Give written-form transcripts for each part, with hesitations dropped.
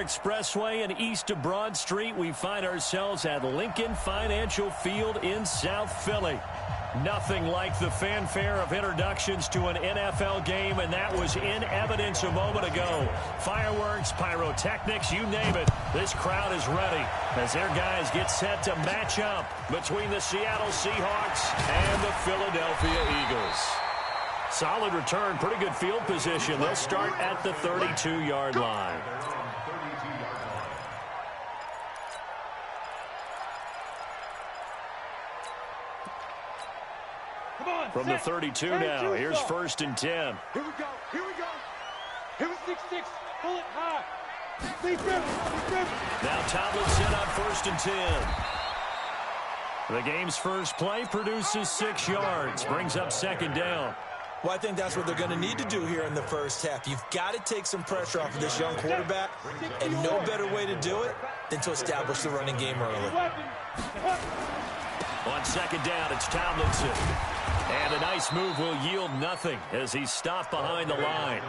Expressway and east of Broad Street, we find ourselves at Lincoln Financial Field in South Philly. Nothing like the fanfare of introductions to an NFL game, and that was in evidence a moment ago. Fireworks, pyrotechnics, you name it. This crowd is ready as their guys get set to match up between the Seattle Seahawks and the Philadelphia Eagles. Solid return, pretty good field position. They'll start at the 32-yard line. From the 32 now, here's 1st and 10. Here we go, here we go. Here we 6-6, pull it high. Now Tomlinson on 1st and 10. The game's first play produces 6 yards, brings up 2nd down. Well, I think that's what they're going to need to do here in the first half. You've got to take some pressure off of this young quarterback, and no better way to do it than to establish the running game early. On 2nd down, it's Tomlinson. And a nice move will yield nothing as he's stopped behind the line.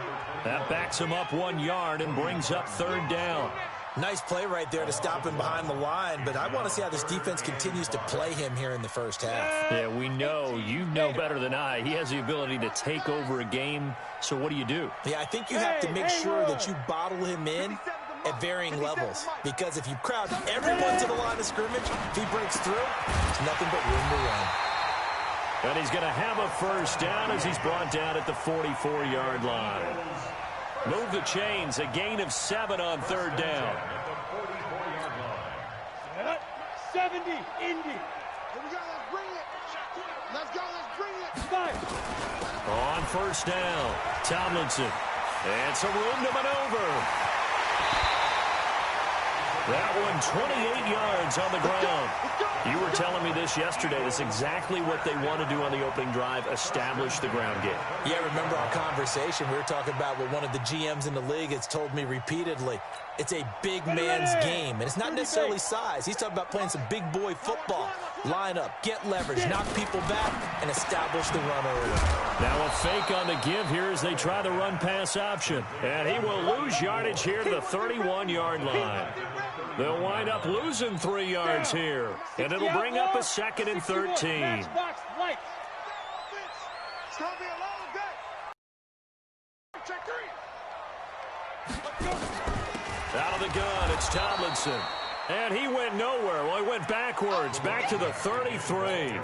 That backs him up 1 yard and brings up 3rd down. Nice play right there to stop him behind the line, but I want to see how this defense continues to play him here in the first half. Yeah, we know. You know better than I. He has the ability to take over a game, so what do you do? Yeah, I think you have to make sure that you bottle him in at varying levels, because if you crowd everyone to the line of scrimmage, if he breaks through, there's nothing but room to run. And he's going to have a 1st down as he's brought down at the 44-yard line. Move the chains, a gain of 7 on 3rd down. 70, Indy. Here we go, let's bring it. Let's go, let's bring it. On 1st down, Tomlinson. And some room to maneuver. That one 28 yards on the ground. You were telling me this yesterday. That's exactly what they want to do on the opening drive, establish the ground game. Yeah, remember our conversation. We were talking about what one of the GMs in the league has told me repeatedly. It's a big man's game, and it's not necessarily size. He's talking about playing some big boy football. Line up, get leverage, knock people back, and establish the run early. Now a fake on the give here as they try the run-pass option. And he will lose yardage here to the 31-yard line. They'll wind up losing 3 yards here. And it'll bring up a 2nd and 13. Out of the gun, it's Tomlinson. And he went nowhere. Well, he went backwards, back to the 33.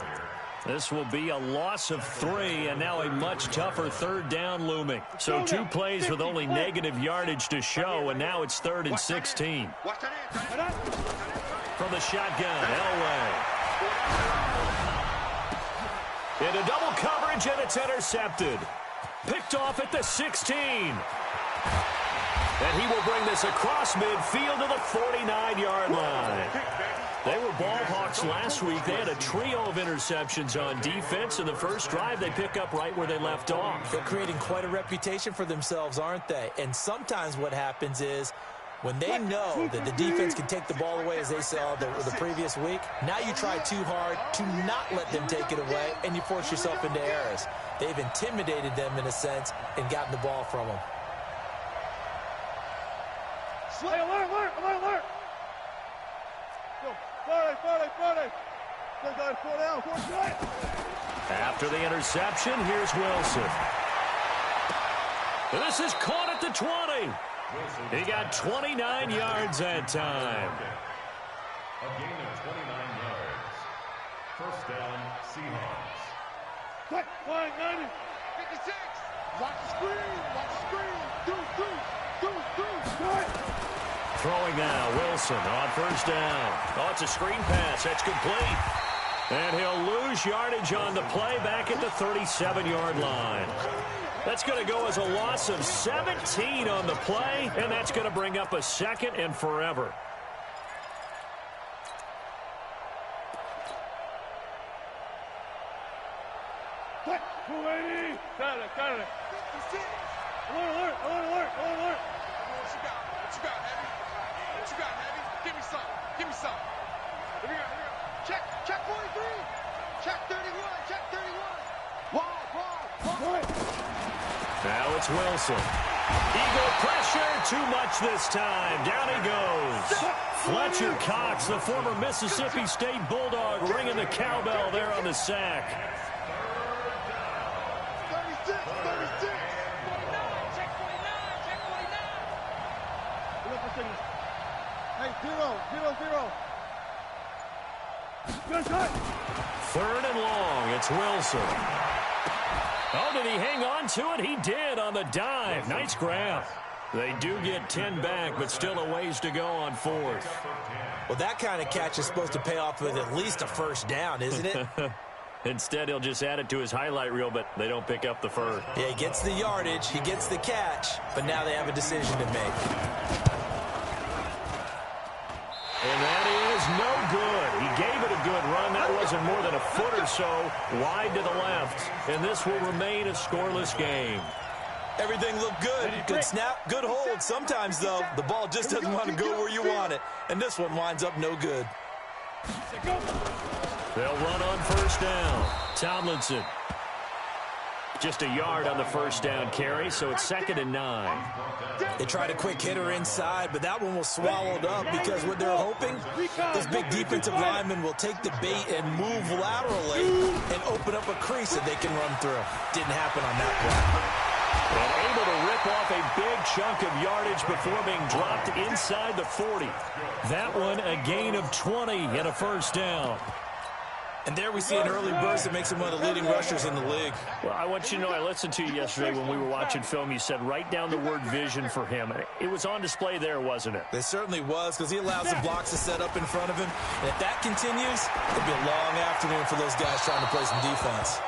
This will be a loss of 3, and now a much tougher 3rd down looming. So 2 plays with only negative yardage to show, and now it's 3rd and 16. From the shotgun, Elway. Into double coverage, and it's intercepted. Picked off at the 16. And he will bring this across midfield to the 49-yard line. They were ball hawks last week. They had a trio of interceptions on defense. In the first drive, they pick up right where they left off. They're creating quite a reputation for themselves, aren't they? And sometimes what happens is when they know that the defense can take the ball away, as they saw the previous week, now you try too hard to not let them take it away, and you force yourself into errors. They've intimidated them in a sense and gotten the ball from them. Alert! After the interception, here's Wilson. This is caught at the 20. He got 29 yards that time. A gain of 29 yards. 1st down, Seahawks. Quick, 90. 56. Watch the screen. Do. Throwing now, Wilson on 1st down. Oh, it's a screen pass. That's complete. And he'll lose yardage on the play back at the 37-yard line. That's going to go as a loss of 17 on the play, and that's going to bring up a 2nd and forever. Quick, 280. Got it. 56. Alert. What you got, Heavy? Give me some. Here we go. Check 43. Check 31. Wide. Now it's Wilson. Eagle pressure, too much this time. Down he goes. Fletcher Cox, the former Mississippi State Bulldog, ringing the cowbell there on the sack. 36, 36. Hey, 0, 0, 0. Third and long, it's Wilson. Oh, did he hang on to it? He did on the dive. Nice grab. They do get 10 back, but still a ways to go on fourth. Well, that kind of catch is supposed to pay off with at least a first down, isn't it? Instead, he'll just add it to his highlight reel, but they don't pick up the first. Yeah, he gets the yardage, he gets the catch, but now they have a decision to make. And that is no good. He gave it a good run. That wasn't more than a foot or so wide to the left. And this will remain a scoreless game. Everything looked good. Good snap, good hold. Sometimes, though, the ball just doesn't want to go where you want it. And this one winds up no good. They'll run on first down. Tomlinson. Just a yard on the first down carry, so it's 2nd and 9. They tried a quick hitter inside, but that one was swallowed up because what they're hoping, this big defensive lineman will take the bait and move laterally and open up a crease that they can run through. Didn't happen on that play. And able to rip off a big chunk of yardage before being dropped inside the 40. That one a gain of 20 and a first down. And there we see an early burst that makes him one of the leading rushers in the league. Well, I want you to know, I listened to you yesterday when we were watching film. You said write down the word vision for him. It was on display there, wasn't it? It certainly was, because he allows the blocks to set up in front of him. And if that continues, it'll be a long afternoon for those guys trying to play some defense.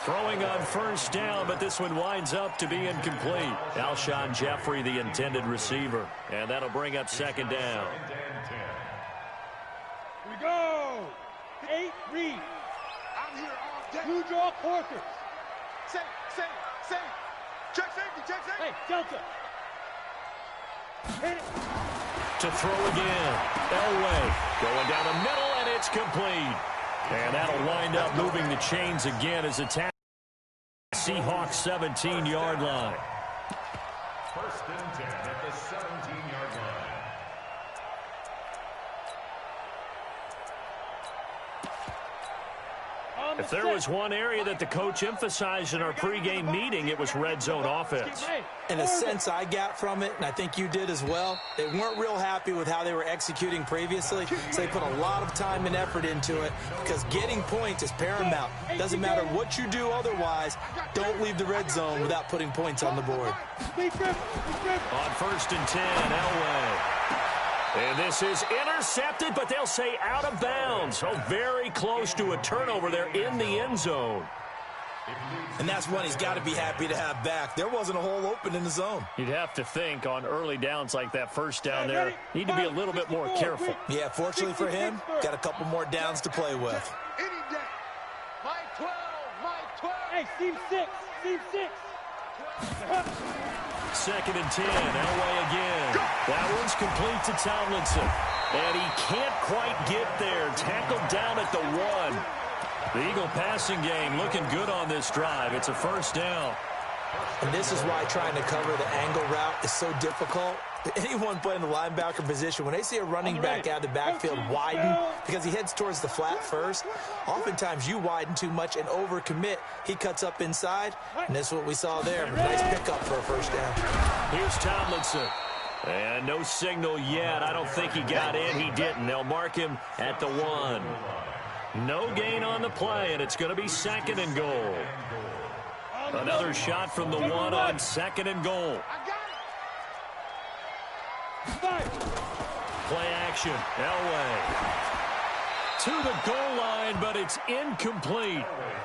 Throwing on first down, but this one winds up to be incomplete. Alshon Jeffrey, the intended receiver. And that'll bring up 2nd down. Here we go. 8 read. I'm here all day. 2 draw quarters. Say. Check safety. Hey, Delta. Hit it. To throw again. Elway going down the middle, and it's complete. And that'll wind up moving the chains again as attack. Seahawks 17-yard line. 1st and 10 at the 17-yard line. If there was one area that the coach emphasized in our pregame meeting, it was red zone offense. In a sense I got from it, and I think you did as well, they weren't real happy with how they were executing previously, so they put a lot of time and effort into it because getting points is paramount. Doesn't matter what you do otherwise, don't leave the red zone without putting points on the board. On 1st and 10, Elway. And this is intercepted, but they'll say out of bounds. So very close to a turnover there in the end zone. And that's one he's got to be happy to have back. There wasn't a hole open in the zone. You'd have to think on early downs like that first down there, need to be a little bit more careful. Yeah, fortunately for him, got a couple more downs to play with. Any day. My 12. Hey, seam 6. 2nd and 10, Elway again. That one's complete to Tomlinson. And he can't quite get there. Tackled down at the 1. The Eagle passing game looking good on this drive. It's a first down. And this is why trying to cover the angle route is so difficult. Anyone playing the linebacker position, when they see a running back out of the backfield widen because he heads towards the flat first, oftentimes you widen too much and overcommit. He cuts up inside, and that's what we saw there. Nice pickup for a first down. Here's Tomlinson. And no signal yet. I don't think he got in. He didn't. They'll mark him at the 1. No gain on the play, and it's going to be 2nd and goal. Another shot from the 1 on 2nd and goal. Play action. Elway. To the goal line, but it's incomplete.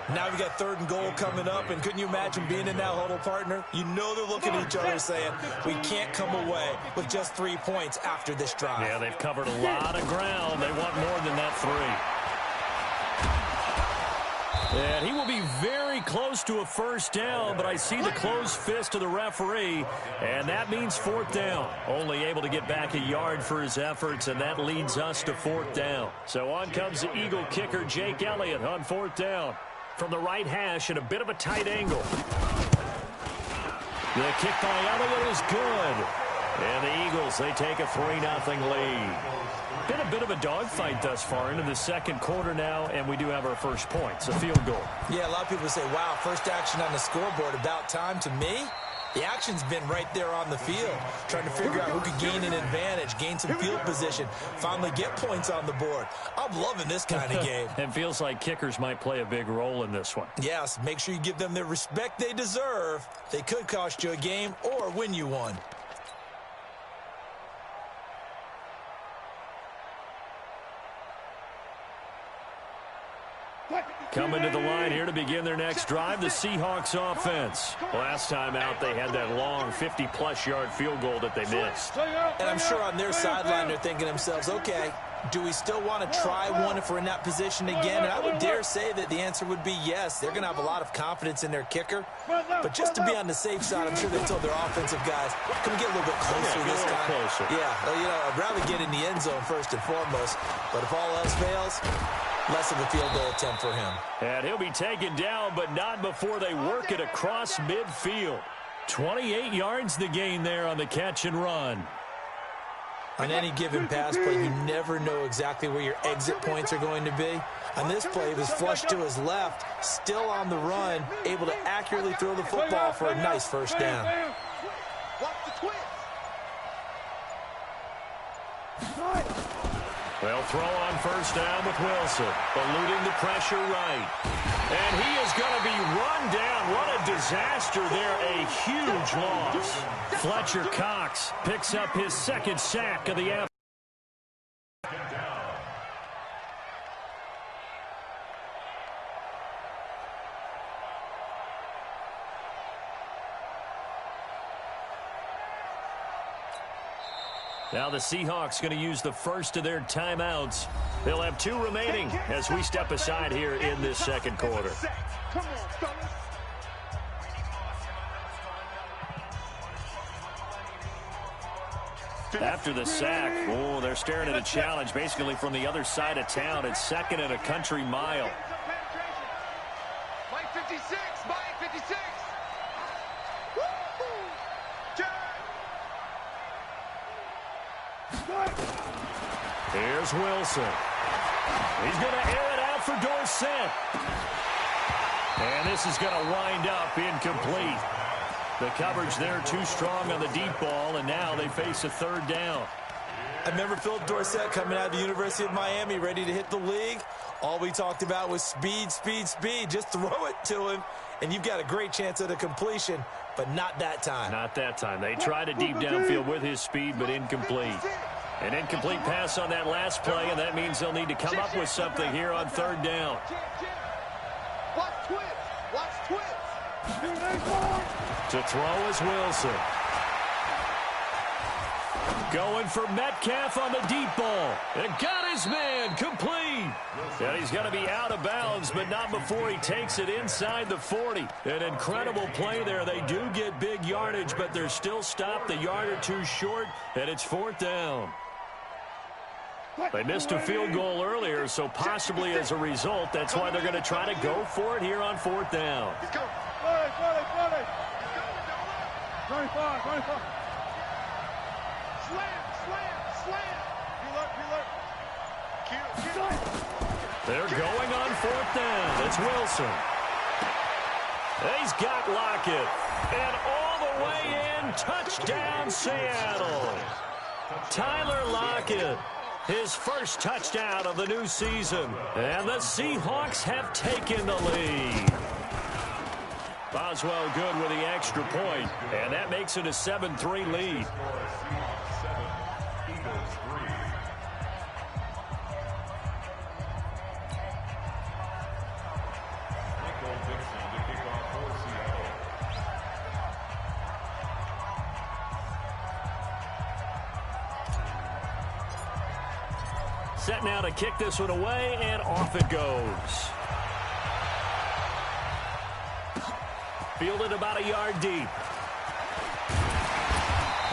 Now we got 3rd and goal coming up, and couldn't you imagine being in that huddle, partner? You know they're looking at each other saying, we can't come away with just 3 points after this drive. Yeah, they've covered a lot of ground. They want more than that 3. And he will be very close to a first down, but I see the closed fist of the referee, and that means 4th down. Only able to get back a yard for his efforts, and that leads us to 4th down. So on comes the Eagle kicker, Jake Elliott, on 4th down. From the right hash at a bit of a tight angle. The kick by Elliott is good. And the Eagles, they take a 3-0 lead. Been a bit of a dogfight thus far into the second quarter now, and we do have our first points, a field goal. Yeah, a lot of people say, wow, first action on the scoreboard, about time. To me, the action's been right there on the field, trying to figure out who could gain an advantage, gain some field position, finally get points on the board. I'm loving this kind of game. It feels like kickers might play a big role in this one. Yes, make sure you give them the respect they deserve. They could cost you a game or win you one. Coming to the line here to begin their next drive, the Seahawks offense. Last time out, they had that long 50-plus yard field goal that they missed. And I'm sure on their sideline they're thinking to themselves, okay, do we still want to try one if we're in that position again? And I would dare say that the answer would be yes. They're going to have a lot of confidence in their kicker. But just to be on the safe side, I'm sure they told their offensive guys, can we get a little bit closer this time? Closer. Yeah, well, you know, I'd rather get in the end zone first and foremost. But if all else fails, less of a field goal attempt for him. And he'll be taken down, but not before they work it across midfield. 28 yards the gain there on the catch and run. On any given pass play, you never know exactly where your exit points are going to be. On this play, he was flushed to his left, still on the run, able to accurately throw the football for a nice first down. Watch the twist. They'll throw on first down with Wilson, eluding the pressure right. And he is going to be run down. What a disaster there, a huge loss. Fletcher Cox picks up his second sack of the afternoon. Now the Seahawks going to use the first of their timeouts. They'll have 2 remaining as we step aside here in this second quarter. Come on, fellas. After the sack, oh, they're staring at a challenge basically from the other side of town. It's second and a country mile. Mike 56, Mike 56. Woo! Here's Wilson. He's going to air it out for Dorsett. And this is going to wind up incomplete. The coverage there too strong on the deep ball, and now they face a third down. I remember Philip Dorsett coming out of the University of Miami ready to hit the league. All we talked about was speed, speed, speed. Just throw it to him, and you've got a great chance at a completion, but not that time. Not that time. They tried a deep downfield with his speed, but incomplete. An incomplete pass on that last play, and that means they'll need to come up with something here on third down. Watch twist. Watch twist. To throw is Wilson. Going for Metcalf on the deep ball. And got his man complete. And he's going to be out of bounds, but not before he takes it inside the 40. An incredible play there. They do get big yardage, but they're still stopped a yard or two short, and it's fourth down. They missed a field goal earlier, so possibly as a result, that's why they're going to try to go for it here on fourth down. 25. Slam. They're going on fourth down. It's Wilson. He's got Lockett. And all the way in, touchdown Seattle. Tyler Lockett, his first touchdown of the new season. And the Seahawks have taken the lead. Boswell good with the extra point, and that makes it a 7-3 lead. Set now to kick this one away, and off it goes. Fielded about a yard deep.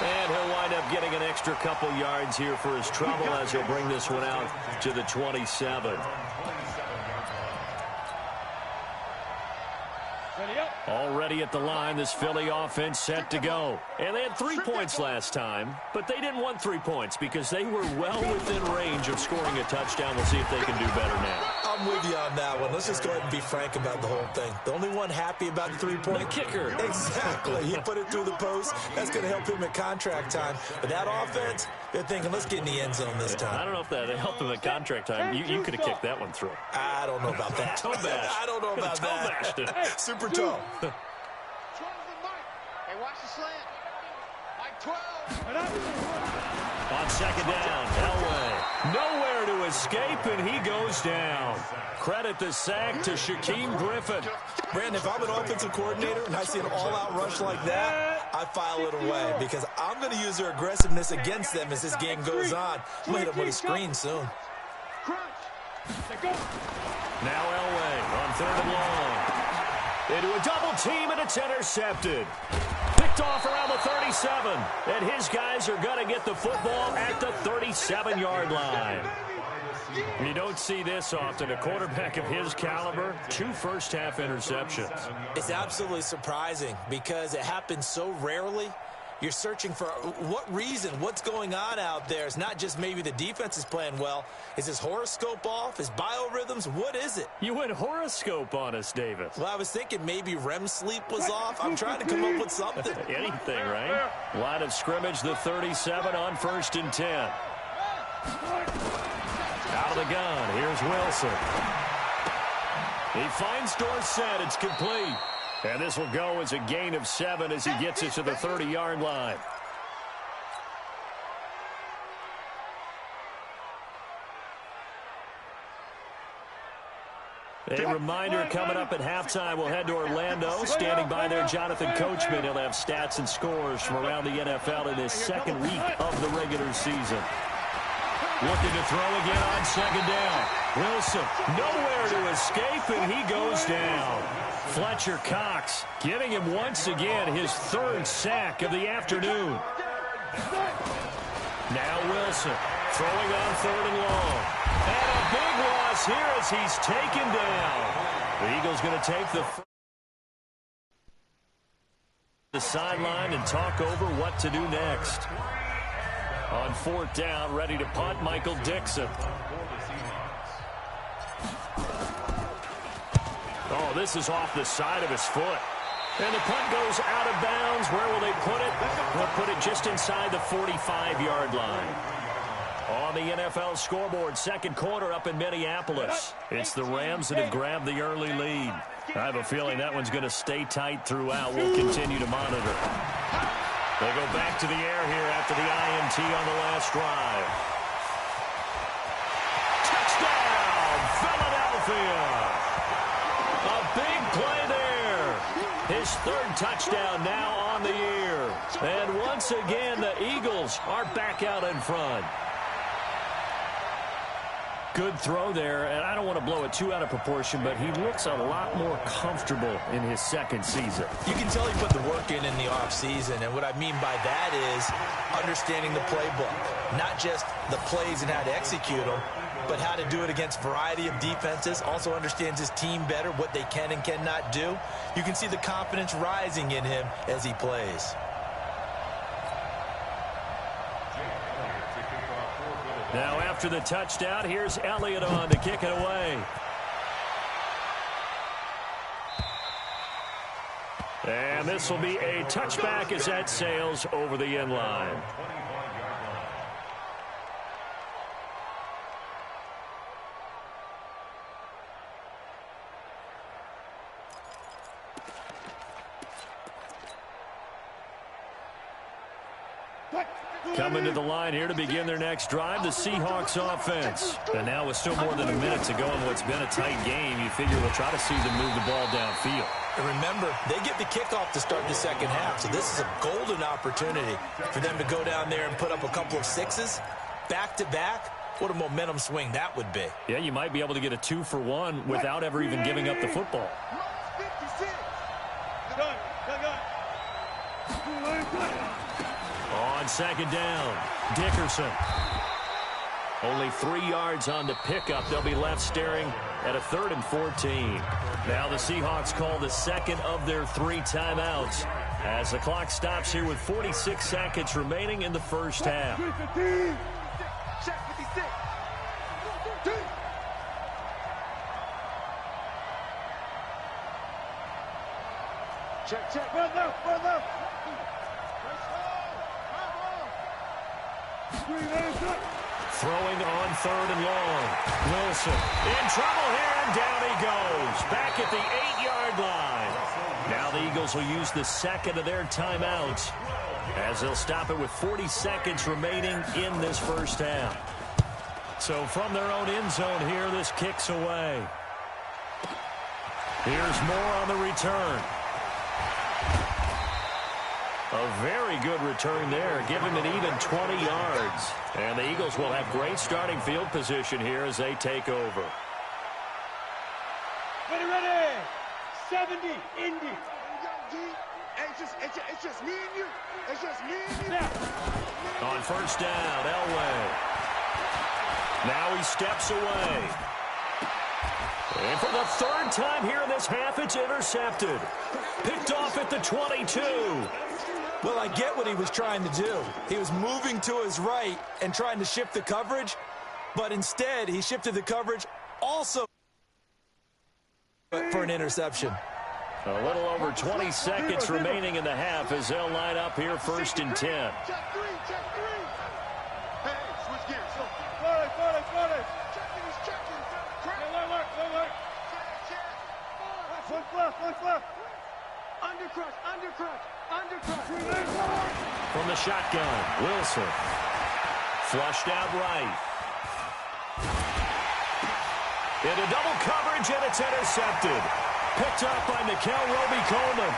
And he'll wind up getting an extra couple yards here for his trouble as he'll bring this one out to the 27. Already at the line, this Philly offense set to go. And they had 3 points last time, but they didn't want 3 points because they were well within range of scoring a touchdown. We'll see if they can do better now. I'm with you on that one. Let's just go ahead and be frank about the whole thing. The only one happy about the 3-point the kicker. Exactly. He put it through the post. That's going to help him at contract time. But that offense, they're thinking, let's get in the end zone this time. I don't know if that helped him at contract time. You could have kicked that one through. I don't know about that. Toe bash. I don't know about toe that. Bashed it. Super toe. Hey, watch the slant. Mike 12. On second down, Elway. Nowhere to escape, and he goes down. Credit the sack to Shaquem Griffin. Brandon, if I'm an offensive coordinator and I see an all-out rush like that, I file it away because I'm going to use their aggressiveness against them as this game goes on. I'm going to hit them with a screen soon. Now Elway on third and long. Into a double team, and it's intercepted. Picked off around the 37. And his guys are going to get the football at the 37-yard line. You don't see this often. A quarterback of his caliber, 2 first-half interceptions. It's absolutely surprising because it happens so rarely. You're searching for what reason, what's going on out there. It's not just maybe the defense is playing well. Is his horoscope off? His biorhythms? What is it? You went horoscope on us, Davis. Well, I was thinking maybe REM sleep was off. I'm trying to come up with something. Anything, right? Line of scrimmage, the 37 on 1st and 10. Out of the gun, here's Wilson. He finds Dorsett, it's complete. And this will go as a gain of 7 as he gets it to the 30-yard line. A reminder coming up at halftime, we'll head to Orlando. Standing by there, Jonathan Coachman. He'll have stats and scores from around the NFL in his second week of the regular season. Looking to throw again on second down. Wilson, nowhere to escape, and he goes down. Fletcher Cox giving him once again his 3rd sack of the afternoon. Now Wilson throwing on 3rd and long. And a big loss here as he's taken down. The Eagles going to take the sideline and talk over what to do next. On 4th down, ready to punt, Michael Dixon. Oh, this is off the side of his foot. And the punt goes out of bounds. Where will they put it? They'll put it just inside the 45-yard line. On the NFL scoreboard, 2nd quarter up in Minneapolis. It's the Rams that have grabbed the early lead. I have a feeling that one's going to stay tight throughout. We'll continue to monitor. They go back to the air here after the INT on the last drive. Touchdown, Philadelphia! A big play there. His 3rd touchdown now on the year. And once again, the Eagles are back out in front. Good throw there, and I don't want to blow it too out of proportion, but he looks a lot more comfortable in his 2nd season. You can tell he put the work in the offseason, and what I mean by that is understanding the playbook. Not just the plays and how to execute them, but how to do it against a variety of defenses. Also understands his team better, what they can and cannot do. You can see the confidence rising in him as he plays. Now after the touchdown, here's Elliott on to kick it away. And this will be a touchback as that sails over the end line. Coming to the line here to begin their next drive, the Seahawks offense. And now with still more than a minute to go in what's been a tight game, you figure they'll try to see them move the ball downfield. And remember, they get the kickoff to start the 2nd half, so this is a golden opportunity for them to go down there and put up a couple of 6s back-to-back. What a momentum swing that would be. Yeah, you might be able to get a 2-for-1 without ever even giving up the football. On second down, Dickerson. Only 3 yards on the pickup. They'll be left staring at a 3rd and 14. Now the Seahawks call the second of their 3 timeouts as the clock stops here with 46 seconds remaining in the first half. Check 56. Check. Run left. Throwing on 3rd and long. Wilson in trouble here, and down he goes. Back at the 8-yard line. Now the Eagles will use the second of their timeouts as they'll stop it with 40 seconds remaining in this first half. So from their own end zone here, this kicks away. Here's Moore on the return. A very good return there. Give him an even 20 yards. And the Eagles will have great starting field position here as they take over. Ready. 70, Indy. It's just me and you. It's just me and you. On first down, Elway. Now he steps away. And for the 3rd time here in this half, it's intercepted. Picked off at the 22. Well, I get what he was trying to do. He was moving to his right and trying to shift the coverage, but instead he shifted the coverage also for an interception. A little over 20 seconds remaining in the half as they'll line up here 1st and 10. Check 3. Hey, switch gears. Forward. Checking. Look. Look left. Undercrush. From the shotgun, Wilson. Flushed out right. Into double coverage, and it's intercepted. Picked up by Nikel Roby-Coleman.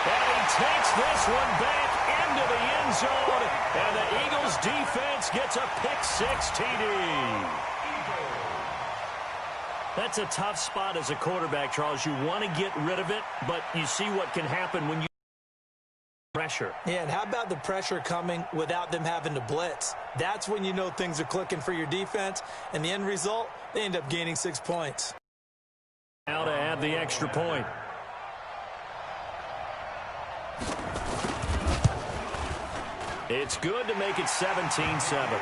And he takes this one back into the end zone. And the Eagles defense gets a pick-6 TD. That's a tough spot as a quarterback, Charles. You want to get rid of it, but you see what can happen when you pressure. Yeah, and how about the pressure coming without them having to blitz? That's when you know things are clicking for your defense, and the end result, they end up gaining 6 points. Now to add the extra point. It's good to make it 17-7.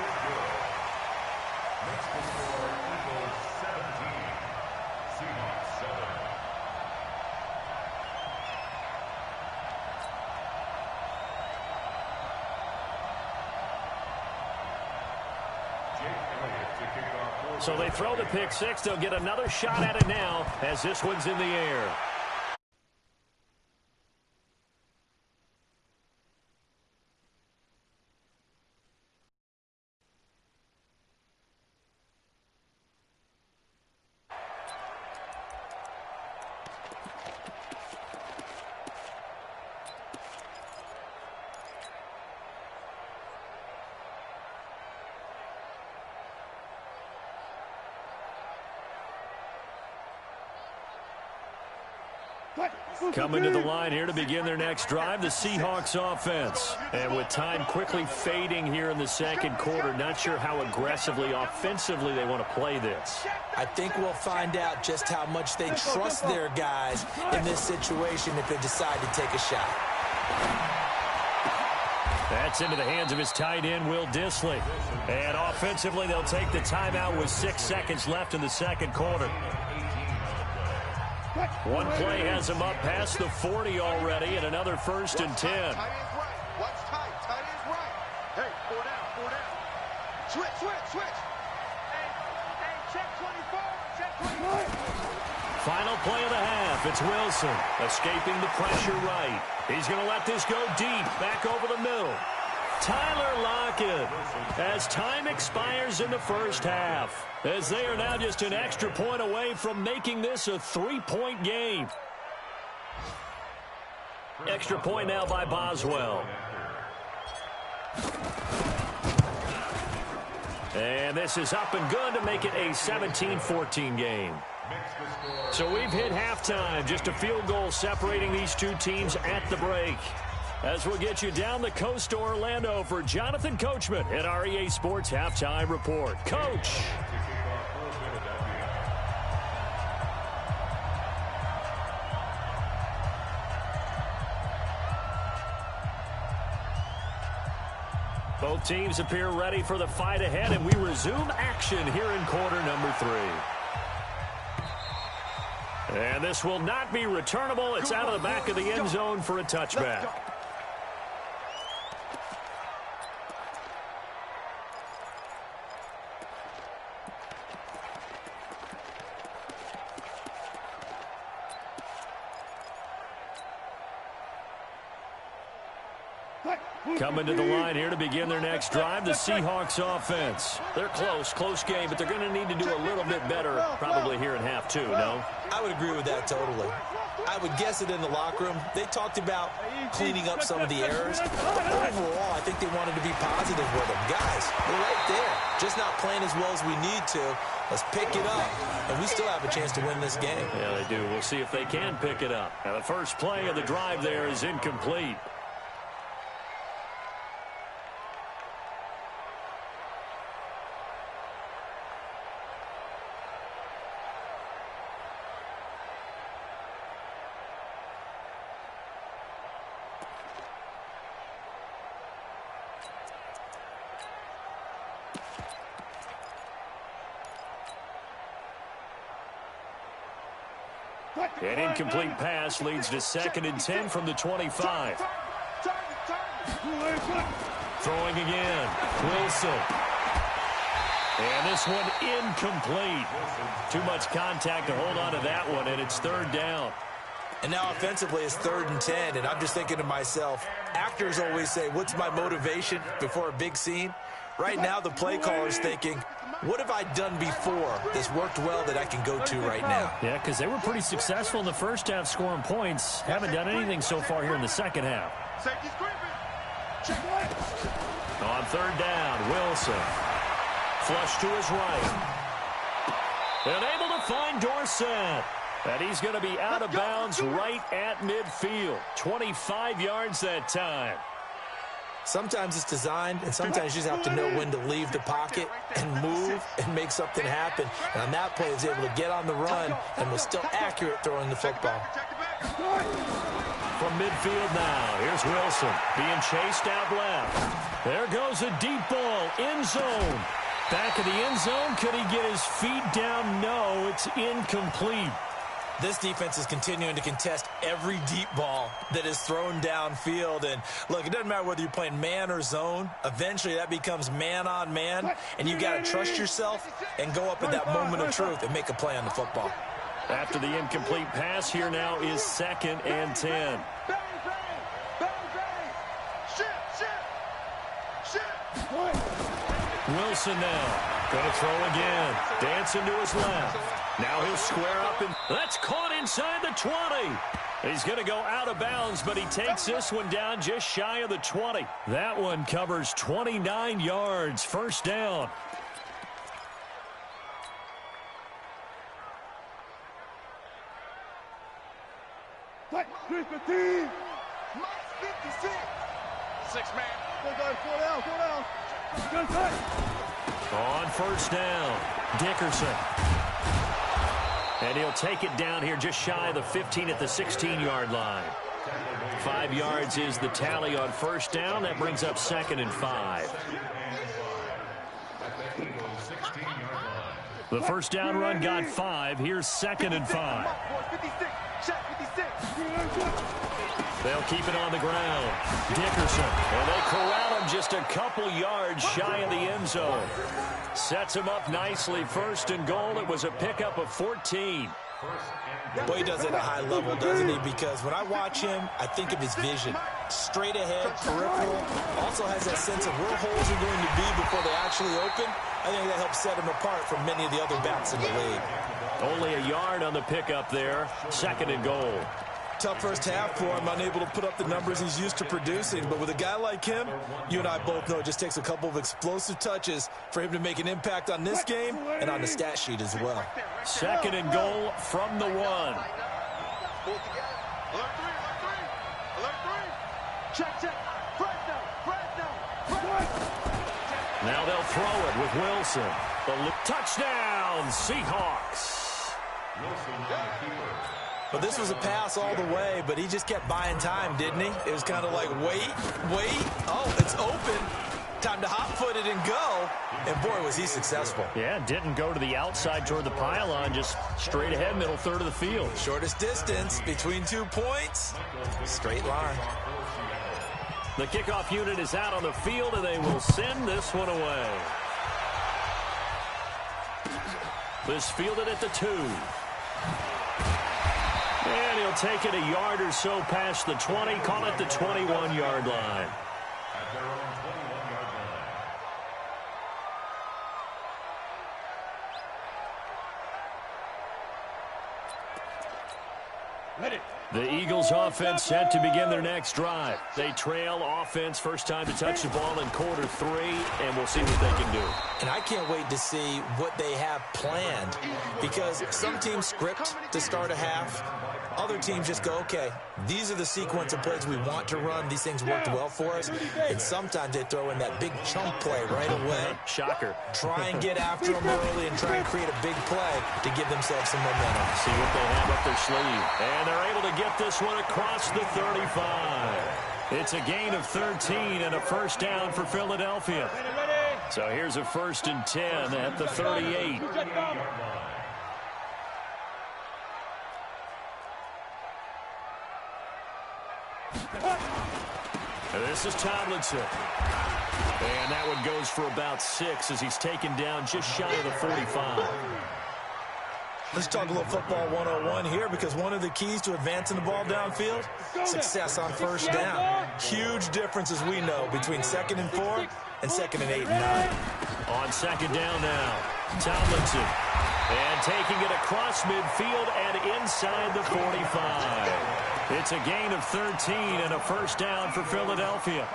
So they throw the pick-6. They'll get another shot at it now as this one's in the air. Coming to the line here to begin their next drive, the Seahawks offense. And with time quickly fading here in the second quarter, not sure how aggressively, offensively they want to play this. I think we'll find out just how much they trust their guys in this situation if they decide to take a shot. That's into the hands of his tight end, Will Dissly. And offensively, they'll take the timeout with 6 seconds left in the second quarter. One play has him up past the 40 already, and another 1st and 10. Tight end's right. Watch tight. Tight end's right. Hey, 4 down. Switch. Hey, check 24. Final play of the half. It's Wilson escaping the pressure right. He's going to let this go deep, back over the middle. Tyler Lockett as time expires in the first half, as they are now just an extra point away from making this a 3-point game. Extra point now by Boswell. And this is up and good to make it a 17-14 game. So we've hit halftime, just a field goal separating these two teams at the break. as we'll get you down the coast to Orlando for Jonathan Coachman at our EA Sports Halftime Report. Coach. Both teams appear ready for the fight ahead, and we resume action here in quarter number 3. And this will not be returnable. It's out of the back of the end zone for a touchback. Coming to the line here to begin their next drive, the Seahawks offense. They're close game, but they're going to need to do a little bit better probably here in half 2, no? I would agree with that totally. I would guess it in the locker room. They talked about cleaning up some of the errors, but overall, I think they wanted to be positive with them. Guys, we're right there, just not playing as well as we need to. Let's pick it up, and we still have a chance to win this game. Yeah, they do. We'll see if they can pick it up. Now, the first play of the drive there is incomplete. An incomplete pass leads to 2nd and 10 from the 25. Throwing again. Wilson. And this one incomplete. Too much contact to hold on to that one, and it's 3rd down. And now offensively it's 3rd and 10, and I'm just thinking to myself, actors always say, what's my motivation before a big scene? Right now the play caller's thinking, what have I done before that's worked well that I can go to right now? Yeah, because they were pretty successful in the first half scoring points. Haven't done anything so far here in the second half. On 3rd down, Wilson. Flush to his right. And able to find Dorsett. And he's going to be out of bounds right at midfield. 25 yards that time. Sometimes it's designed, and sometimes you just have to know when to leave the pocket and move and make something happen. And on that play, he was able to get on the run and was still accurate throwing the football. From midfield now, here's Wilson being chased out left. There goes a deep ball, end zone. Back of the end zone, could he get his feet down? No, it's incomplete. This defense is continuing to contest every deep ball that is thrown downfield. And, look, it doesn't matter whether you're playing man or zone. Eventually, that becomes man-on-man, and you got to trust yourself and go up at that moment of truth and make a play on the football. After the incomplete pass, here now is 2nd and 10. Wilson now. Going to throw again. Dancing to his left. Now he'll square up, and that's caught inside the 20. He's going to go out of bounds, but he takes this one down just shy of the 20. That one covers 29 yards. First down. Minus 56. 6-man. Go down. On first down, Dickerson. And he'll take it down here just shy of the 15 at the 16-yard line. 5 yards is the tally on first down. That brings up 2nd and 5. The first down run got 5. Here's 2nd and 5. They'll keep it on the ground. Dickerson. And they corral him just a couple yards shy of the end zone. Sets him up nicely. 1st and goal. It was a pickup of 14. Boy, he does it at a high level, doesn't he? Because when I watch him, I think of his vision. Straight ahead, peripheral. Also has that sense of where holes are going to be before they actually open. I think that helps set him apart from many of the other backs in the league. Only a yard on the pickup there. 2nd and goal. Tough first half for him, unable to put up the numbers he's used to producing. But with a guy like him, you and I both know it just takes a couple of explosive touches for him to make an impact on this game and on the stat sheet as well. 2nd and goal from the 1. Check, check. Fresno, Fresno, Fresno. Now they'll throw it with Wilson. Touchdown, Seahawks. Well, this was a pass all the way, but he just kept buying time, didn't he? It was kind of like, wait. Oh, it's open. Time to hot-foot it and go. And, boy, was he successful. Yeah, didn't go to the outside toward the pylon, just straight ahead, middle third of the field. Shortest distance between 2 points. Straight line. The kickoff unit is out on the field, and they will send this one away. This fielded at the 2. And he'll take it a yard or so past the 20, call it the 21-yard line. At their own 21-yard line. Ready. The Eagles offense set to begin their next drive. They trail offense, first time to touch the ball in quarter 3, and we'll see what they can do. And I can't wait to see what they have planned, because some teams script to start a half. Other teams just go, okay, these are the sequence of plays we want to run. These things worked well for us. And sometimes they throw in that big chunk play right away. Shocker. Try and get after them early and try and create a big play to give themselves some momentum. See what they have up their sleeve. And they're able to get this one across the 35. It's a gain of 13 and a first down for Philadelphia. So here's a 1st and 10 at the 38. This is Tomlinson. And that one goes for about 6 as he's taken down just shy of the 45. Let's talk a little football 101 here, because one of the keys to advancing the ball downfield, success on first down. Huge difference, as we know, between 2nd and 4 and 2nd and 8 and 9. On 2nd down now, Tomlinson. And taking it across midfield and inside the 45. It's a gain of 13 and a first down for Philadelphia.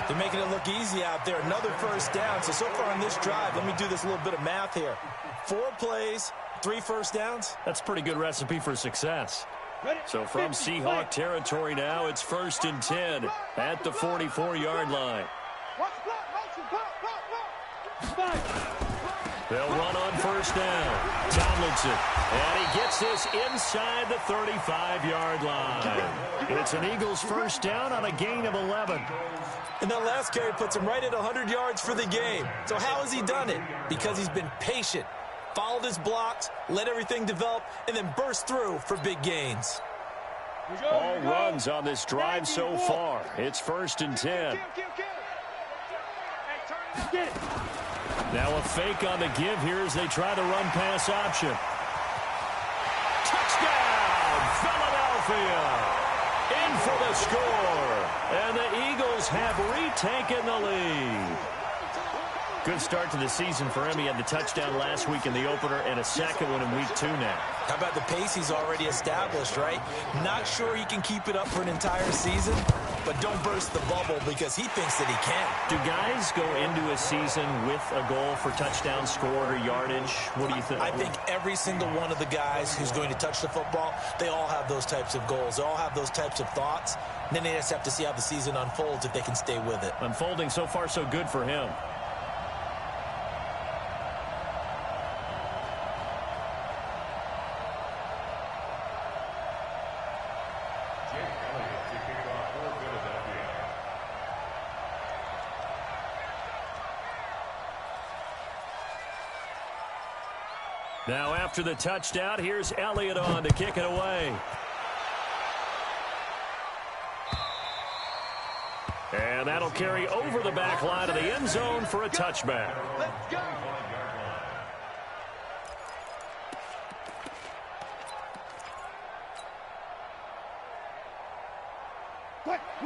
They're making it look easy out there. Another first down. So far on this drive, let me do this little bit of math here. 4 plays, 3 first downs. That's a pretty good recipe for success. So from Seahawk territory now, it's 1st and 10 at the 44-yard line. They'll run on first down. Tomlinson. And he gets this inside the 35-yard line. It's an Eagles first down on a gain of 11. And that last carry puts him right at 100 yards for the game. So how has he done it? Because he's been patient, followed his blocks, let everything develop, and then burst through for big gains. All runs on this drive so far. It's 1st and 10. Now a fake on the give here as they try the run-pass option. Touchdown, Philadelphia! In for the score. And the Eagles have retaken the lead. Good start to the season for him. He had the touchdown last week in the opener and a second one in week 2 now. How about the pace he's already established, right? Not sure he can keep it up for an entire season, but don't burst the bubble because he thinks that he can. Do guys go into a season with a goal for touchdown scored or yardage? What do you think? I think every single one of the guys who's going to touch the football, they all have those types of goals. They all have those types of thoughts. And then they just have to see how the season unfolds if they can stay with it. Unfolding so far so good for him. Now after the touchdown, here's Elliott on to kick it away. And that'll carry over the back line of the end zone for a touchback. Let's go.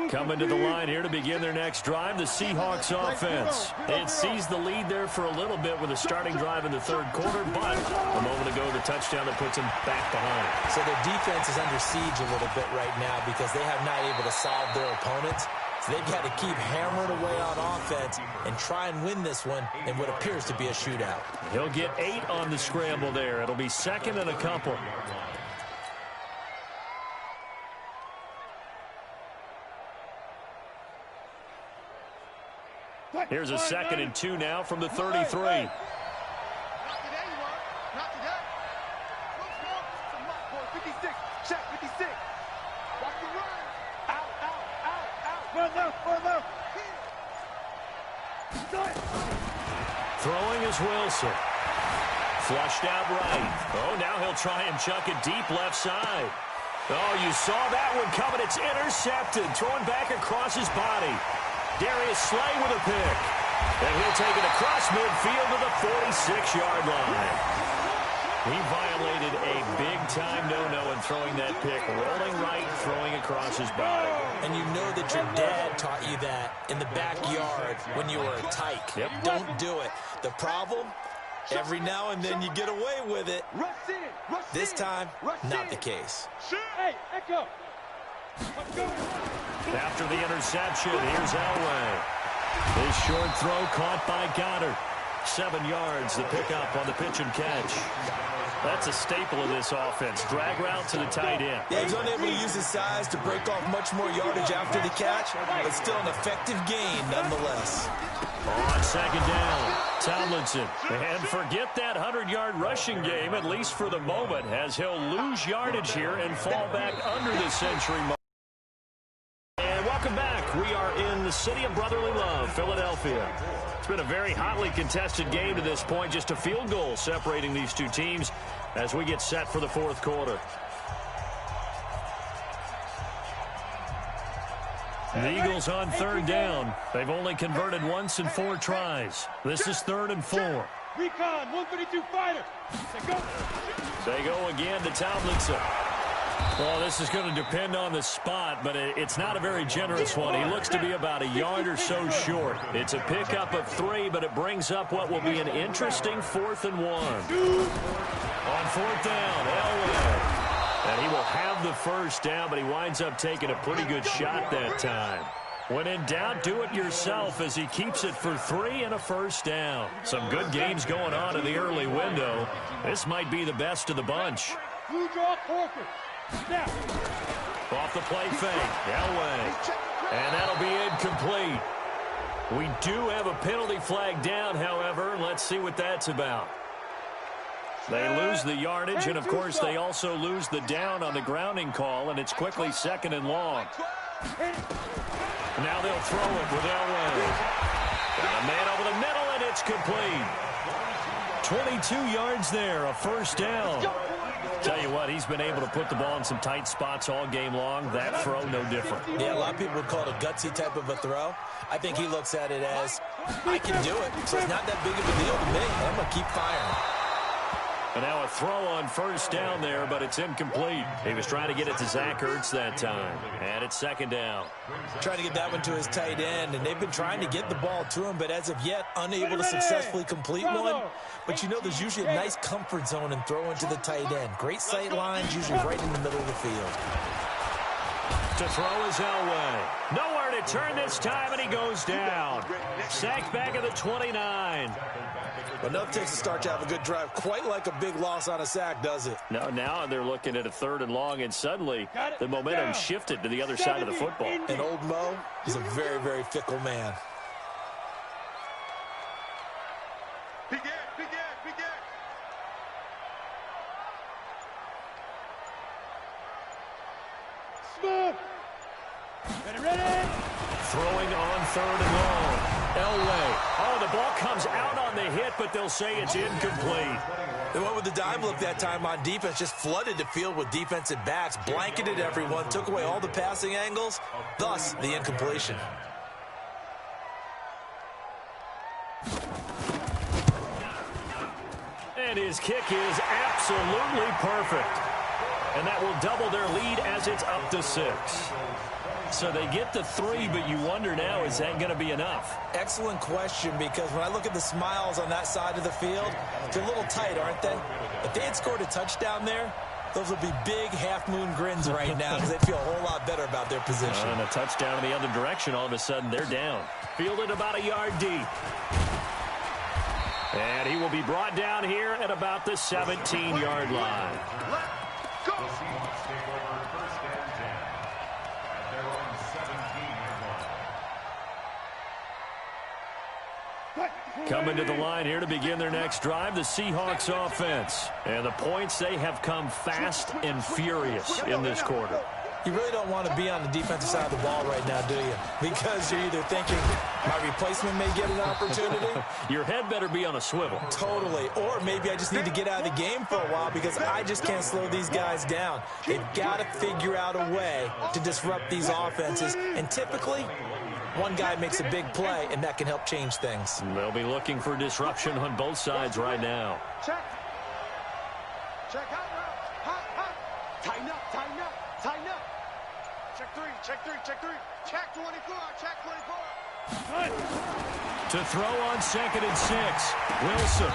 Coming to the line here to begin their next drive, the Seahawks offense. It seized the lead there for a little bit with a starting drive in the 3rd quarter, but a moment ago the touchdown that puts them back behind. So their defense is under siege a little bit right now because they have not able to solve their opponents. So they've got to keep hammering away on offense and try and win this one in what appears to be a shootout. He'll get 8 on the scramble there. It'll be 2nd and a couple. Here's a 2nd and 2 now from the 33. Not today, you are. Not today. What's wrong? Some luck, boy. 56. Check 56. Watch the run. Out, out, out, out. Run left, run left. Throwing is Wilson. Flushed out right. Oh, now he'll try and chuck it deep left side. Oh, you saw that one coming. It's intercepted. Throwing back across his body. Darius Slay with a pick. And he'll take it across midfield to the 46-yard line. He violated a big-time no-no in throwing that pick. Rolling right, throwing across his body. And you know that your dad taught you that in the backyard when you were a tyke. Yep. Don't do it. The problem, every now and then you get away with it. Rush in. Rush This in. time, Rush not in. the case. Hey, Echo. Let's go. After the interception, here's Elway. His short throw caught by Goddard. 7 yards, the pickup on the pitch and catch. That's a staple of this offense. Drag route to the tight end. Yeah, he's unable to use his size to break off much more yardage after the catch, but still an effective gain nonetheless. On 2nd down, Tomlinson. And forget that 100-yard rushing game, at least for the moment, as he'll lose yardage here and fall back under the century mark. And welcome back. We are in the city of brotherly love, Philadelphia. It's been a very hotly contested game to this point. Just a field goal separating these two teams as we get set for the 4th quarter. The Eagles on 3rd down. They've only converted once in 4 tries. This is 3rd and 4. Recon, 132 fighter. Let's go. They go again to Tomlinson. Well, this is going to depend on the spot, but it's not a very generous one. He looks to be about a yard or so short. It's a pickup of 3, but it brings up what will be an interesting 4th and 1. On 4th down, Elway. And he will have the first down, but he winds up taking a pretty good shot that time. When in doubt, do it yourself as he keeps it for 3 and a first down. Some good games going on in the early window. This might be the best of the bunch. Blue draw, Corker. Snap. Off the play fake, Elway. And that'll be incomplete. We do have a penalty flag down, however. Let's see what that's about. They lose the yardage, and, of course, they also lose the down on the grounding call, and it's quickly 2nd and long. Now they'll throw it with Elway. Got a man over the middle, and it's complete. 22 yards there, a first down. Tell you what, he's been able to put the ball in some tight spots all game long. That throw, no different. Yeah, a lot of people would call it a gutsy type of a throw. I think he looks at it as, I can do it, so it's not that big of a deal to me. I'm going to keep firing. And now a throw on first down there, but it's incomplete. He was trying to get it to Zach Ertz that time. And it's 2nd down. Trying to get that one to his tight end, and they've been trying to get the ball to him, but as of yet, unable to successfully complete one. But you know there's usually a nice comfort zone in throwing to the tight end. Great sight lines, usually right in the middle of the field. To throw is Elway. Nowhere to turn this time, and he goes down. Sacked back at the 29. But enough takes to start to have a good drive. Quite like a big loss on a sack, does it? No, now they're looking at a 3rd and long, and suddenly the momentum shifted to the other side of the football. And old Mo is a very, very fickle man. Begin. Smooth. Ready. Throwing on 3rd and long. Elway. Oh, the ball comes out on the hit, but they'll say it's incomplete. They went with the dime look that time on defense, just flooded the field with defensive backs, blanketed everyone, took away all the passing angles, thus the incompletion. And his kick is absolutely perfect. And that will double their lead as it's up to 6. So they get the 3, but you wonder now, is that going to be enough? Excellent question, because when I look at the smiles on that side of the field, they're a little tight, aren't they? If they had scored a touchdown there, those would be big half-moon grins right now because they'd feel a whole lot better about their position. And a touchdown in the other direction, all of a sudden they're down. Fielded about a yard deep. And he will be brought down here at about the 17-yard line. Go. Coming to the line here to begin their next drive, the Seahawks offense. And the points, they have come fast and furious in this quarter. You really don't want to be on the defensive side of the ball right now, do you? Because you're either thinking, my replacement may get an opportunity. Your head better be on a swivel. Totally. Or maybe I just need to get out of the game for a while because I just can't slow these guys down. They've got to figure out a way to disrupt these offenses. And typically, one guy makes a big play, and that can help change things. They'll be looking for disruption on both sides right now. Check. Check out. Hot. Tighten up. Check three. Check 24. To throw on 2nd and 6. Wilson.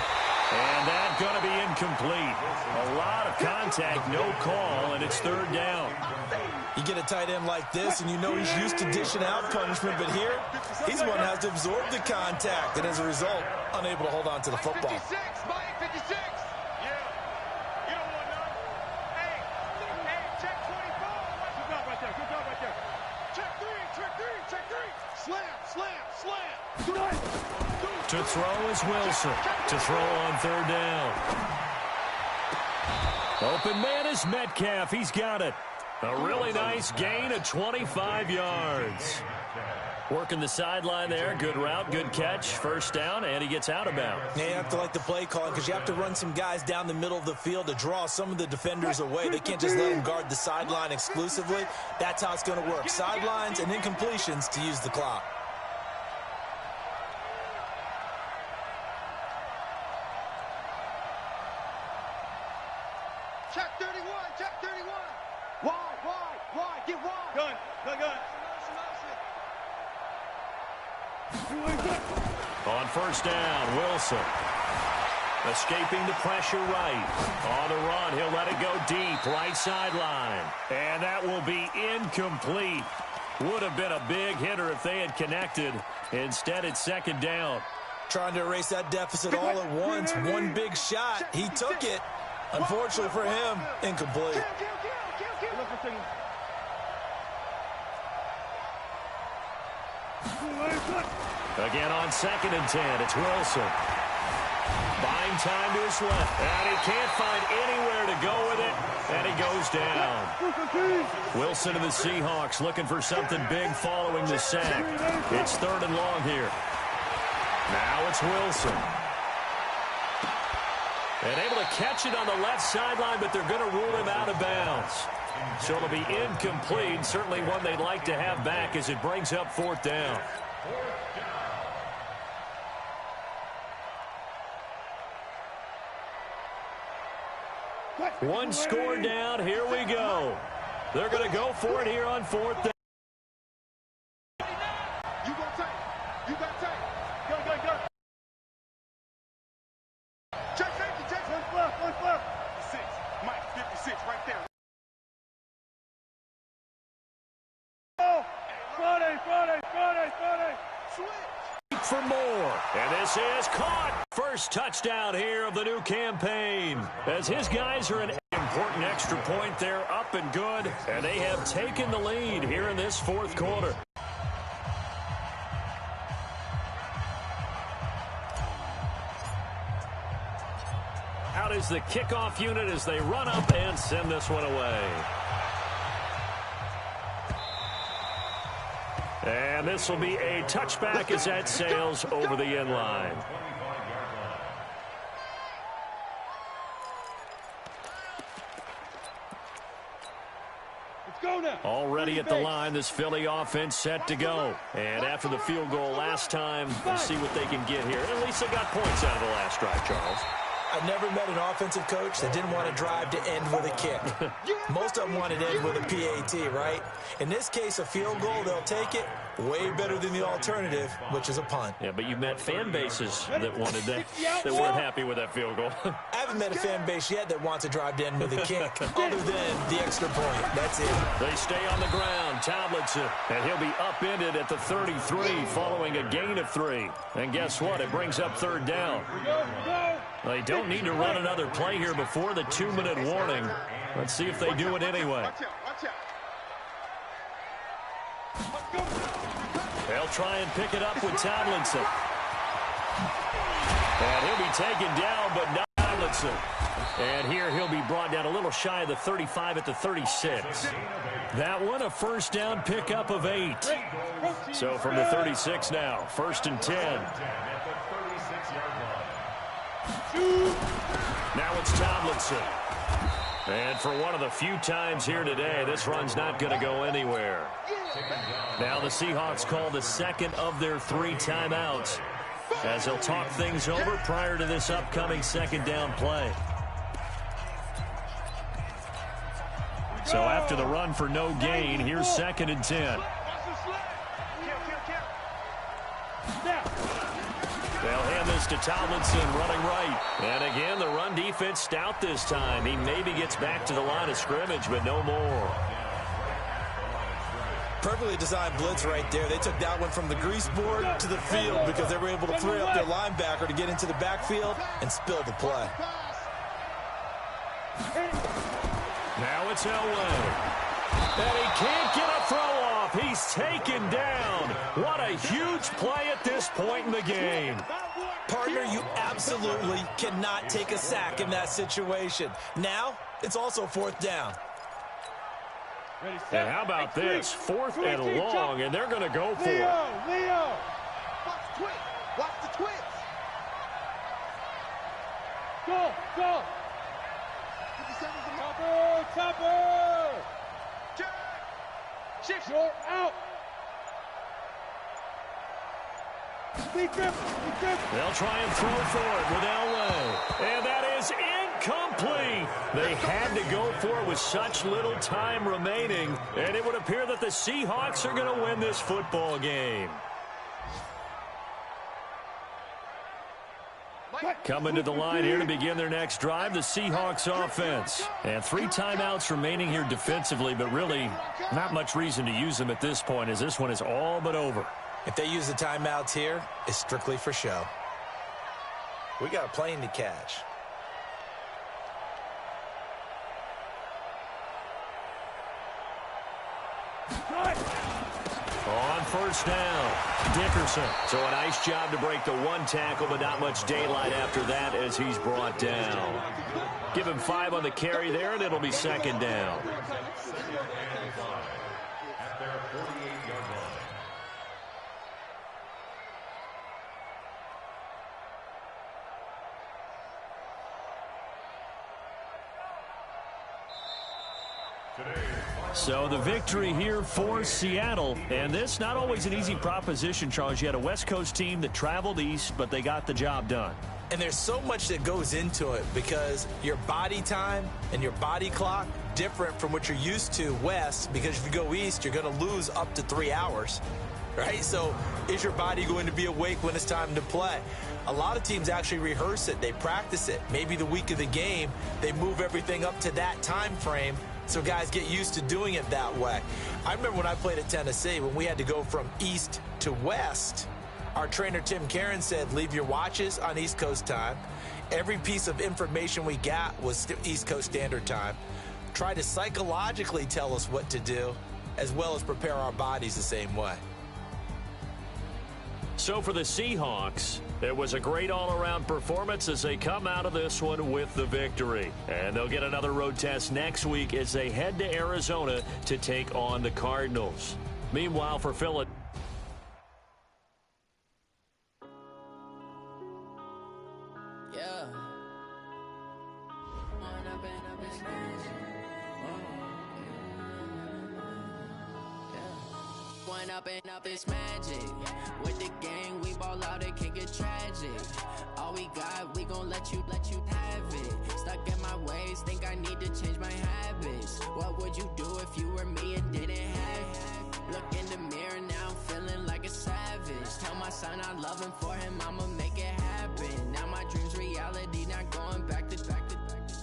And that's going to be incomplete. A lot of contact, no call, and it's 3rd down. You get a tight end like this, and you know he's used to dishing out punishment, but here, he's the one who has to absorb the contact, and as a result, unable to hold on to the football. 56, Mike 56. Yeah. You don't want none. Hey, check 24. Good job right there. Check three. Slam. To throw is Wilson. To throw on 3rd down. Open man is Metcalf. He's got it. A really nice gain of 25 yards. Working the sideline there. Good route, good catch. 1st down, and he gets out of bounds. Yeah, you have to like the play calling because you have to run some guys down the middle of the field to draw some of the defenders away. They can't just let them guard the sideline exclusively. That's how it's going to work. Sidelines and incompletions to use the clock. Check 31. Wide. Get wide. Gun. On 1st down, Wilson. Escaping the pressure right. On the run, he'll let it go deep, right sideline. And that will be incomplete. Would have been a big hitter if they had connected. Instead, it's 2nd down. Trying to erase that deficit all at once. One big shot. He took it. Unfortunately for him, incomplete. Again on 2nd and 10, it's Wilson. Buying time to his left, and he can't find anywhere to go with it, and he goes down. Wilson and the Seahawks looking for something big following the sack. It's 3rd and long here. Now it's Wilson. And able to catch it on the left sideline, but they're going to rule him out of bounds. So it'll be incomplete, certainly one they'd like to have back as it brings up 4th down. One score down, here we go. They're going to go for it here on 4th down. You got tape. Go. Check. One left. 6. Mike, 56 right there. Oh, Friday. Switch. For more. And this is caught. First touchdown here of the new campaign. As his guys are an important extra point there, up and good. And they have taken the lead here in this 4th quarter. Out is the kickoff unit as they run up and send this one away. And this will be a touchback as that sails over the end line. Let's go now. Already at the line, this Philly offense set to go. And after the field goal last time, we'll see what they can get here. At least they got points out of the last drive, Charles. I've never met an offensive coach that didn't want to drive to end with a kick. Most of them wanted to end with a PAT, right? In this case, a field goal, they'll take it. Way better than the alternative, which is a punt. Yeah, but you've met fan bases that wanted that weren't happy with that field goal. I haven't met a fan base yet that wants to drive to end with a kick, other than the extra point. That's it. They stay on the ground. Tomlinson, and he'll be upended at the 33 following a gain of 3. And guess what? It brings up 3rd down. They don't need to run another play here before the 2-minute warning. Let's see if they do it anyway. Watch out. They'll try and pick it up with Tomlinson. He'll be taken down, but not Tomlinson. And here he'll be brought down a little shy of the 35 at the 36. That one, a first down pickup of 8. So from the 36 now, 1st and 10. Now it's Tomlinson. And for one of the few times here today, this run's not going to go anywhere. Now the Seahawks call the second of their 3 timeouts as they'll talk things over prior to this upcoming second down play. So after the run for no gain, here's 2nd and 10. They'll hand this to Tomlinson, running right. And again, the run defense stout this time. He maybe gets back to the line of scrimmage, but no more. Perfectly designed blitz right there. They took that one from the grease board to the field because they were able to free up their linebacker to get into the backfield and spill the play. Now it's Elway. And he can't get a throw off. He's taken down. What a huge play at this point in the game. Partner, you absolutely cannot take a sack in that situation. Now, it's also 4th down. And how about this? 4th and long, and they're going to go for it. Leo! Watch the twitch! Watch the twitch! Go! Chopper! Shift! You're out! They'll try and throw for it with Elway. And that is incomplete. They had to go for it with such little time remaining. And it would appear that the Seahawks are going to win this football game. Coming to the line here to begin their next drive, the Seahawks offense. And 3 timeouts remaining here defensively, but really not much reason to use them at this point as this one is all but over. If they use the timeouts here, it's strictly for show. We got a plane to catch. On 1st down, Dickerson. So a nice job to break the 1 tackle, but not much daylight after that as he's brought down. Give him 5 on the carry there, and it'll be 2nd down. So the victory here for Seattle. And this not always an easy proposition, Charles. You had a West Coast team that traveled east, but they got the job done. And there's so much that goes into it because your body time and your body clock different from what you're used to west, because if you go east, you're going to lose up to 3 hours, right? So is your body going to be awake when it's time to play? A lot of teams actually rehearse it. They practice it. Maybe the week of the game, they move everything up to that time frame so guys get used to doing it that way. I remember when I played at Tennessee, when we had to go from east to west, our trainer Tim Karen said, leave your watches on East Coast time. Every piece of information we got was East Coast Standard Time. Try to psychologically tell us what to do, as well as prepare our bodies the same way. So for the Seahawks, it was a great all-around performance as they come out of this one with the victory. And they'll get another road test next week as they head to Arizona to take on the Cardinals. Meanwhile, for Philadelphia, up is magic. With the gang, we ball out, it can get tragic. All we got, we gon' let you have it. Stuck in my ways, think I need to change my habits. What would you do if you were me and didn't have it? Look in the mirror, now I'm feeling like a savage. Tell my son I love him, for him I'ma make it happen. Now my dream's reality, not going back to.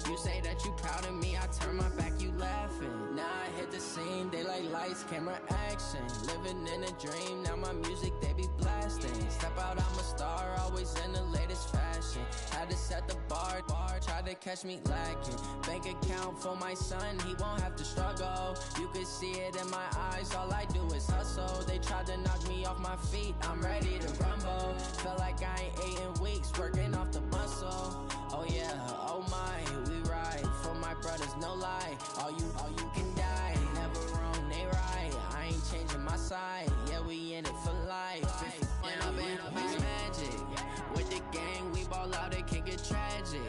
You say that you proud of me, I turn my back, you laughing. Now I hit the scene, they like lights, camera, action. Living in a dream, now my music, they be black. lasting. Step out, I'm a star, always in the latest fashion. Had to set the bar, try to catch me lacking. Bank account for my son, he won't have to struggle. You can see it in my eyes, all I do is hustle. They tried to knock me off my feet, I'm ready to rumble. Felt like I ain't ate in weeks, working off the muscle. Oh yeah, oh my, we ride for my brothers, no lie. All you can die, never wrong, they right. I ain't changing my side, yeah, we in it for life. And I've been magic with the gang, we ball out, it can get tragic.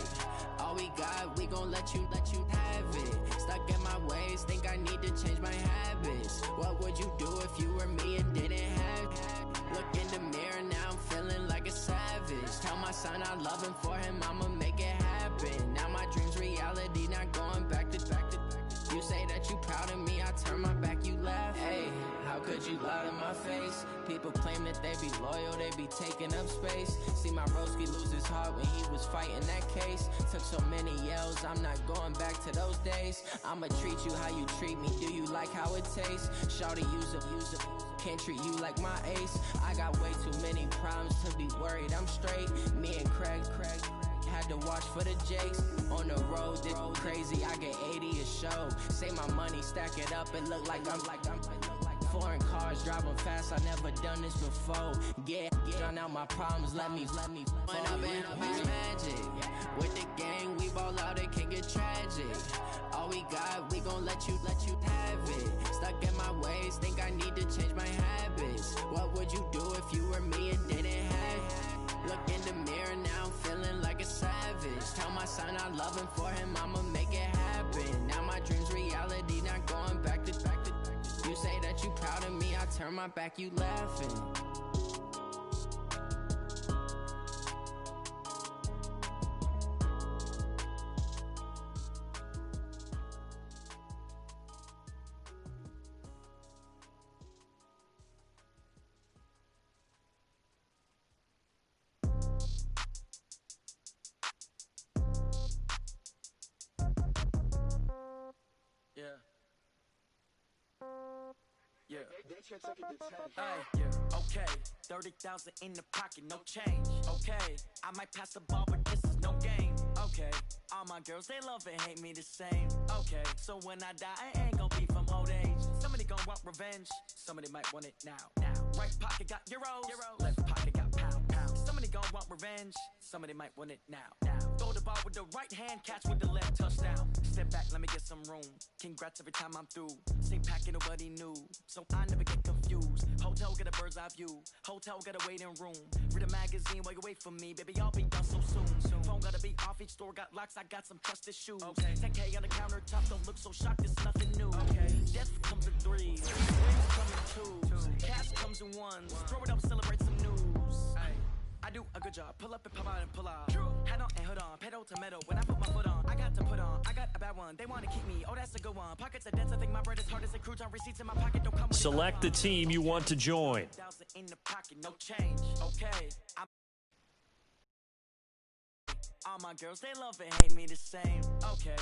All we got, we gon' let you have it. Stuck in my ways, think I need to change my habits. What would you do if you were me and didn't have it? Look in the mirror, now I'm feeling like a savage. Tell my son I love him, for him I'ma make it happen. Now my dream's reality, not going back to. You say that you proud of me, I turn my back, you laugh. Hey, how could you lie to my face? People claim that they be loyal, they be taking up space. See my broski lose his heart when he was fighting that case. Took so many yells, I'm not going back to those days. I'ma treat you how you treat me, do you like how it tastes? Shawty, use it, can't treat you like my ace. I got way too many problems to be worried, I'm straight. Me and Craig had to watch for the Jakes. On the road, this crazy, I get 80 a show. Say my money, stack it up, it look like I'm foreign cars, driving fast, I never done this before. Get drown out my problems, let me When I've been magic with the gang, we ball out, it can get tragic. All we got, we gon' let you have it. Stuck in my ways, think I need to change my habits. What would you do if you were me and didn't have it? Look in the mirror, now I'm feeling like a savage. Tell my son I love him, for him I'ma make it happen. Now my dream's reality, not going back to. You say that you proud of me, I turn my back, you laughing. Okay, 30,000 in the pocket, no change. Okay, I might pass the ball, but this is no game. Okay, all my girls, they love and hate me the same. Okay, so when I die, I ain't gon' be from old age. Somebody gon' want revenge, somebody might want it now. Right pocket got euros, left pocket got pound. Somebody gon' want revenge, somebody might want it now. Throw the ball with the right hand, catch with the left, touchdown. Step back, let me get some room. Congrats every time I'm through. Same packet, nobody knew, so I never get confused. Hotel get a bird's eye view, hotel get a waiting room. Read a magazine while you wait for me, baby, I'll be done so soon. Phone gotta be off, each store got locks, I got some trusted shoes. 10K on the countertop, don't look so shocked, it's nothing new. Death comes in threes, wins come in twos, cash comes in ones. Throw it up, celebrate some news. I do a good job, pull up and pop out and pull out. Head on and hood on, pedal to metal. When I put my foot on, I got to put on. I got a bad one, they want to keep me. Oh, that's a good one. Pockets are dense, I think my bread is hard as a crouton. Receipts in my pocket don't come with Select the team you want to join. In the pocket, no change. Okay, all my girls, they love and hate me the same. Okay.